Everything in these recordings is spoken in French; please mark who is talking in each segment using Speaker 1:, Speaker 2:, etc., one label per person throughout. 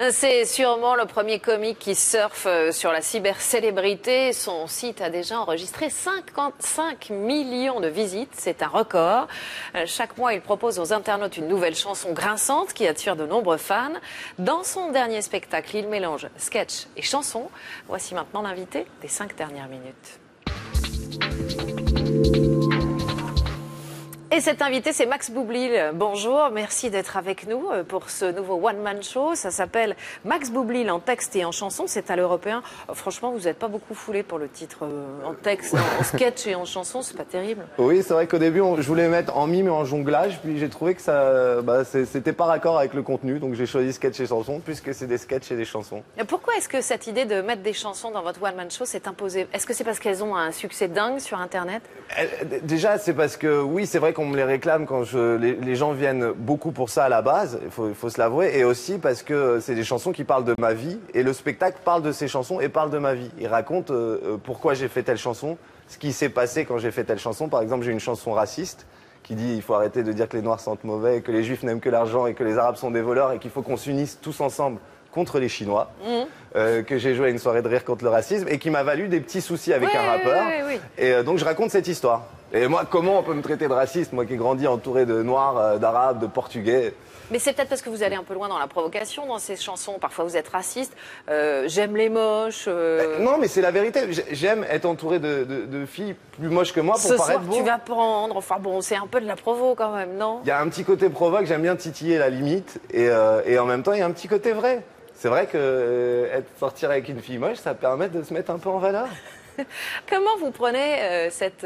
Speaker 1: C'est sûrement le premier comique qui surfe sur la cybercélébrité. Son site a déjà enregistré 55 millions de visites. C'est un record. Chaque mois, il propose aux internautes une nouvelle chanson grinçante qui attire de nombreux fans. Dans son dernier spectacle, il mélange sketch et chanson. Voici maintenant l'invité des 5 dernières minutes. Et cet invité, c'est Max Boublil. Bonjour, merci d'être avec nous pour ce nouveau one-man show. Ça s'appelle Max Boublil en texte et en chanson. C'est à l'Européen. Franchement, vous n'êtes pas beaucoup foulé pour le titre en texte, en sketch et en chanson. C'est pas terrible.
Speaker 2: Oui, c'est vrai qu'au début, je voulais mettre en mime et en jonglage. Puis j'ai trouvé que ça, c'était pas raccord avec le contenu. Donc j'ai choisi sketch et chanson puisque c'est des sketchs et des chansons.
Speaker 1: Pourquoi est-ce que cette idée de mettre des chansons dans votre one-man show s'est imposée? Est-ce que c'est parce qu'elles ont un succès dingue sur Internet?
Speaker 2: Déjà, c'est parce que oui, c'est vrai qu'on me les réclame quand les gens viennent beaucoup pour ça à la base, il faut se l'avouer, et aussi parce que c'est des chansons qui parlent de ma vie, et le spectacle parle de ces chansons et parle de ma vie. Il raconte pourquoi j'ai fait telle chanson, ce qui s'est passé quand j'ai fait telle chanson. Par exemple, j'ai une chanson raciste qui dit il faut arrêter de dire que les Noirs sentent mauvais, que les Juifs n'aiment que l'argent et que les Arabes sont des voleurs, et qu'il faut qu'on s'unisse tous ensemble contre les Chinois, que j'ai joué à une soirée de rire contre le racisme, et qui m'a valu des petits soucis avec un rappeur.
Speaker 1: Oui.
Speaker 2: Et donc je raconte cette histoire. Et moi, comment on peut me traiter de raciste, moi qui ai grandi entouré de Noirs, d'Arabes, de Portugais?
Speaker 1: Mais c'est peut-être parce que vous allez un peu loin dans la provocation dans ces chansons. Parfois vous êtes raciste. J'aime les moches.
Speaker 2: Non, mais c'est la vérité. J'aime être entouré de filles plus moches que moi pour
Speaker 1: Ce
Speaker 2: paraître
Speaker 1: soir,
Speaker 2: beau.
Speaker 1: tu vas prendre. Enfin bon, c'est un peu de la provo quand même, non?
Speaker 2: Il y a un petit côté provoque, j'aime bien titiller la limite. Et en même temps, il y a un petit côté vrai. C'est vrai que sortir avec une fille moche, ça permet de se mettre un peu en valeur.
Speaker 1: Comment vous prenez cette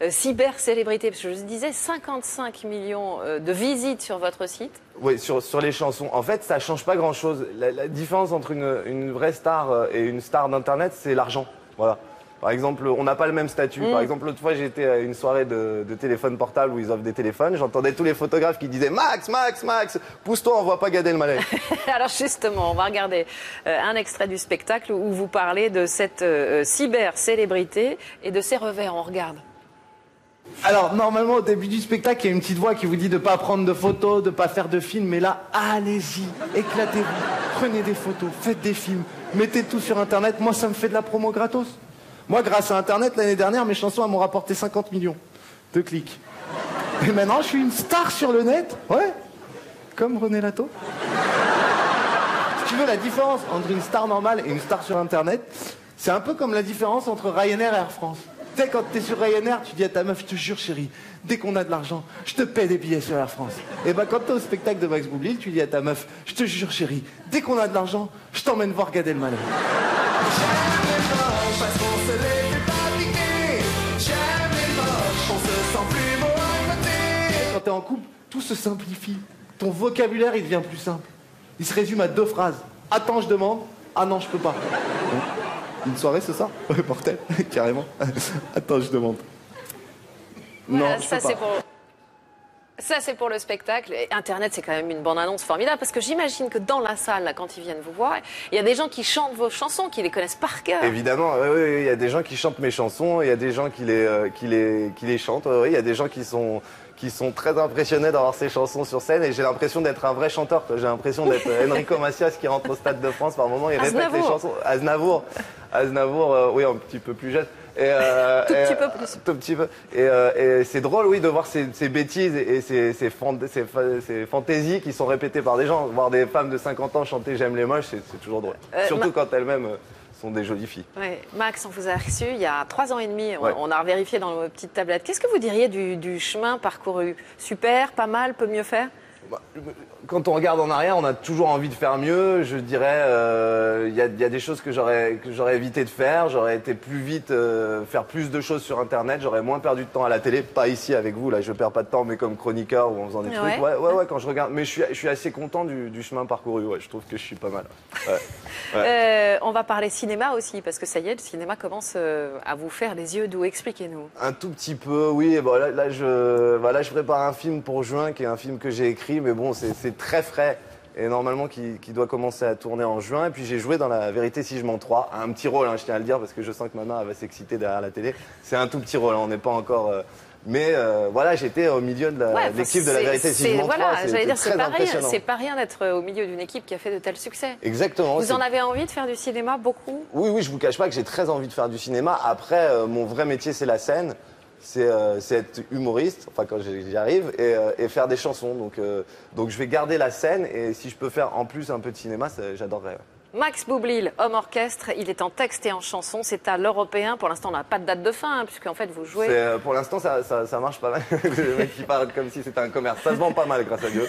Speaker 1: cyber-célébrité? Parce que je disais 55 millions de visites sur votre site.
Speaker 2: Oui, sur les chansons. En fait, ça change pas grand-chose. La différence entre une vraie star et une star d'Internet, c'est l'argent. Voilà. Par exemple, on n'a pas le même statut. Par exemple, l'autre fois, j'étais à une soirée de téléphone portable où ils offrent des téléphones. J'entendais tous les photographes qui disaient « Max, pousse-toi, on voit pas Gad Elmaleh ».
Speaker 1: Alors justement, on va regarder un extrait du spectacle où vous parlez de cette cyber-célébrité et de ses revers. On regarde.
Speaker 3: Alors, normalement, au début du spectacle, il y a une petite voix qui vous dit de ne pas prendre de photos, de ne pas faire de films. Mais là, allez-y, éclatez-vous, prenez des photos, faites des films, mettez tout sur Internet. Moi, ça me fait de la promo gratos. Moi, grâce à Internet, l'année dernière, mes chansons m'ont rapporté 50 millions de clics. Et maintenant, je suis une star sur le net. Ouais, comme René Lato. Si tu veux, la différence entre une star normale et une star sur Internet, c'est un peu comme la différence entre Ryanair et Air France. Tu sais, quand t'es sur Ryanair, tu dis à ta meuf, je te jure chérie, dès qu'on a de l'argent, je te paie des billets sur Air France. Et ben quand t'es au spectacle de Max Boublil, tu dis à ta meuf, je te jure chérie, dès qu'on a de l'argent, je t'emmène voir Gad Elmaleh. Quand t'es en couple, tout se simplifie. Ton vocabulaire, il devient plus simple. Il se résume à 2 phrases. Attends, je demande. Ah non, je peux pas. Une soirée ce soir? Ouais, mortel, carrément. Attends, je demande.
Speaker 1: Voilà,
Speaker 3: non, je
Speaker 1: ça
Speaker 3: peux pas.
Speaker 1: Ça, c'est pour le spectacle. Et Internet, c'est quand même une bande-annonce formidable parce que j'imagine que dans la salle, là, quand ils viennent vous voir, il y a des gens qui chantent vos chansons, qui les connaissent par cœur.
Speaker 2: Évidemment, oui, il y a des gens qui chantent mes chansons, il y a des gens qui les chantent, oui, il y a des gens qui sont très impressionnés d'avoir ces chansons sur scène, et j'ai l'impression d'être un vrai chanteur. J'ai l'impression d'être Enrico Macias qui rentre au Stade de France par moment, il répète les chansons. Aznavour, oui, un petit peu plus jeune.
Speaker 1: Petit peu plus.
Speaker 2: Tout petit peu. Et c'est drôle, oui, de voir ces bêtises et ces fantaisies qui sont répétées par des gens. Voir des femmes de 50 ans chanter J'aime les moches, c'est toujours drôle. Surtout quand elles-mêmes sont des jolies filles.
Speaker 1: Ouais. Max, on vous a reçu il y a 3 ans et demi.
Speaker 2: Ouais.
Speaker 1: On a vérifié dans nos petites tablettes. Qu'est-ce que vous diriez du chemin parcouru? Super, pas mal, peut mieux faire?
Speaker 2: Quand on regarde en arrière, on a toujours envie de faire mieux. Je dirais, il y a des choses que j'aurais évité de faire. J'aurais été plus vite, faire plus de choses sur Internet. J'aurais moins perdu de temps à la télé. Pas ici avec vous, là, je perds pas de temps, mais comme chroniqueur ou en faisant des trucs. Ouais, quand je regarde. Mais je suis assez content du chemin parcouru. Ouais, je trouve que je suis pas mal. Ouais.
Speaker 1: On va parler cinéma aussi, parce que ça y est, le cinéma commence à vous faire les yeux doux. Expliquez-nous.
Speaker 2: Un tout petit peu, oui. Bon, là, je prépare un film pour juin, qui est un film que j'ai écrit, mais bon, c'est très frais. Et normalement, qui doit commencer à tourner en juin. Et puis j'ai joué dans La Vérité si je mens 3. Un petit rôle, hein, je tiens à le dire, parce que je sens que ma main elle va s'exciter derrière la télé. C'est un tout petit rôle, hein, on n'est pas encore Mais voilà, j'étais au milieu de l'équipe de La Vérité Vivement 3.
Speaker 1: Voilà, j'allais dire,
Speaker 2: c'est
Speaker 1: pas rien d'être au milieu d'une équipe qui a fait de tels succès.
Speaker 2: Exactement.
Speaker 1: Vous en avez envie de faire du cinéma beaucoup?
Speaker 2: Oui, je vous cache pas que j'ai très envie de faire du cinéma. Après, mon vrai métier, c'est la scène. C'est être humoriste, enfin quand j'y arrive, et faire des chansons. Donc je vais garder la scène, et si je peux faire en plus un peu de cinéma, j'adorerais.
Speaker 1: Max Boublil, homme orchestre, il est en texte et en chanson, c'est à l'Européen. Pour l'instant, on n'a pas de date de fin, hein, puisqu'en fait, vous jouez...
Speaker 2: Pour l'instant, ça marche pas mal. Le mec qui parle comme si c'était un commerce. Ça se vend pas mal, grâce à Dieu.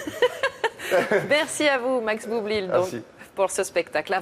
Speaker 1: Merci à vous, Max Boublil, donc, pour ce spectacle.